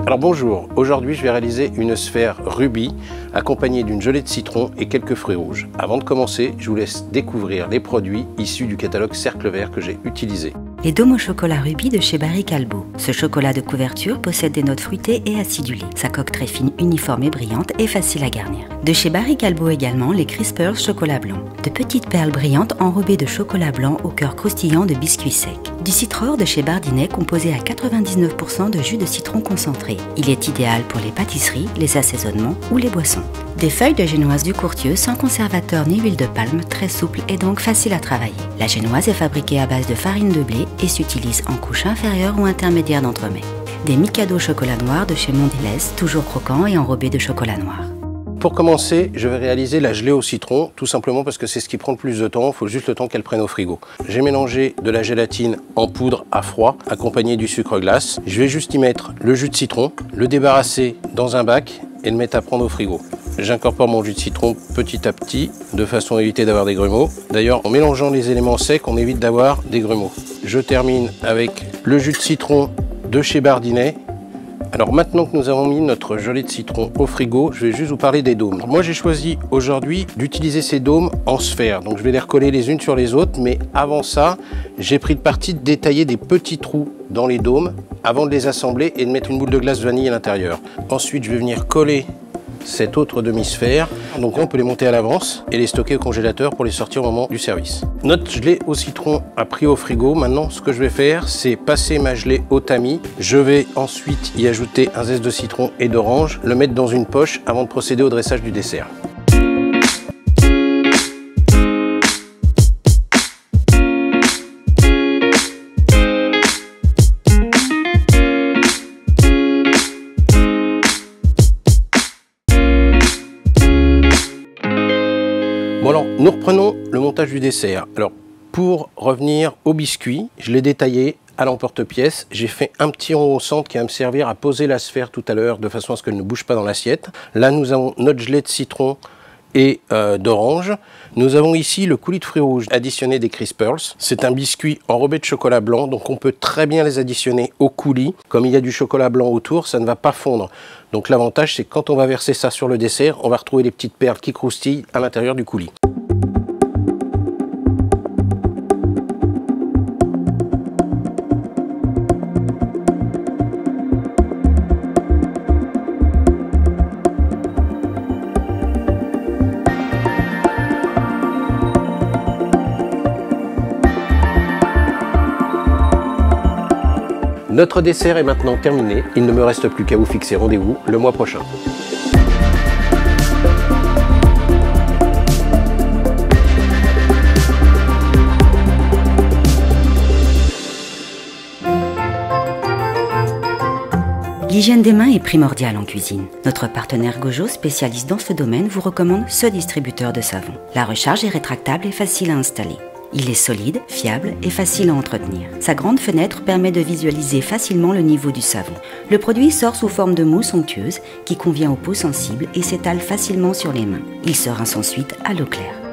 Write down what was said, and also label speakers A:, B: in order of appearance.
A: Alors bonjour, aujourd'hui je vais réaliser une sphère rubis accompagnée d'une gelée de citron et quelques fruits rouges. Avant de commencer, je vous laisse découvrir les produits issus du catalogue Cercle Vert que j'ai utilisé.
B: Les dômes au chocolat rubis de chez Barry Callebaut. Ce chocolat de couverture possède des notes fruitées et acidulées. Sa coque très fine, uniforme et brillante et facile à garnir. De chez Barry Callebaut également, les Crispers chocolat blanc. De petites perles brillantes enrobées de chocolat blanc au cœur croustillant de biscuits secs. Du Citror de chez Bardinet composé à 99% de jus de citron concentré. Il est idéal pour les pâtisseries, les assaisonnements ou les boissons. Des feuilles de génoise du Courtieu sans conservateur ni huile de palme, très souple et donc facile à travailler. La génoise est fabriquée à base de farine de blé et s'utilise en couche inférieure ou intermédiaire d'entremets. Des Mikado chocolat noir de chez Mondelez, toujours croquants et enrobés de chocolat noir.
A: Pour commencer, je vais réaliser la gelée au citron, tout simplement parce que c'est ce qui prend le plus de temps, il faut juste le temps qu'elle prenne au frigo. J'ai mélangé de la gélatine en poudre à froid, accompagnée du sucre glace. Je vais juste y mettre le jus de citron, le débarrasser dans un bac et le mettre à prendre au frigo. J'incorpore mon jus de citron petit à petit, de façon à éviter d'avoir des grumeaux. D'ailleurs, en mélangeant les éléments secs, on évite d'avoir des grumeaux. Je termine avec le jus de citron de chez Bardinet. Alors maintenant que nous avons mis notre gelée de citron au frigo, je vais juste vous parler des dômes. Moi j'ai choisi aujourd'hui d'utiliser ces dômes en sphère, donc je vais les recoller les unes sur les autres, mais avant ça, j'ai pris le parti de détailler des petits trous dans les dômes avant de les assembler et de mettre une boule de glace vanille à l'intérieur. Ensuite je vais venir coller cette autre demi-sphère. Donc on peut les monter à l'avance et les stocker au congélateur pour les sortir au moment du service. Notre gelée au citron a pris au frigo. Maintenant, ce que je vais faire, c'est passer ma gelée au tamis. Je vais ensuite y ajouter un zeste de citron et d'orange, le mettre dans une poche avant de procéder au dressage du dessert. Bon alors, nous reprenons le montage du dessert. Alors, pour revenir au biscuit, je l'ai détaillé à l'emporte-pièce. J'ai fait un petit rond au centre qui va me servir à poser la sphère tout à l'heure de façon à ce qu'elle ne bouge pas dans l'assiette. Là, nous avons notre gelée de citron et d'orange. Nous avons ici le coulis de fruits rouges additionné des Crispers. C'est un biscuit enrobé de chocolat blanc, donc on peut très bien les additionner au coulis. Comme il y a du chocolat blanc autour, ça ne va pas fondre. Donc l'avantage, c'est que quand on va verser ça sur le dessert, on va retrouver les petites perles qui croustillent à l'intérieur du coulis. Notre dessert est maintenant terminé, il ne me reste plus qu'à vous fixer rendez-vous le mois prochain.
B: L'hygiène des mains est primordiale en cuisine. Notre partenaire Gojo, spécialiste dans ce domaine, vous recommande ce distributeur de savon. La recharge est rétractable et facile à installer. Il est solide, fiable et facile à entretenir. Sa grande fenêtre permet de visualiser facilement le niveau du savon. Le produit sort sous forme de mousse onctueuse qui convient aux peaux sensibles et s'étale facilement sur les mains. Il se rince ensuite à l'eau claire.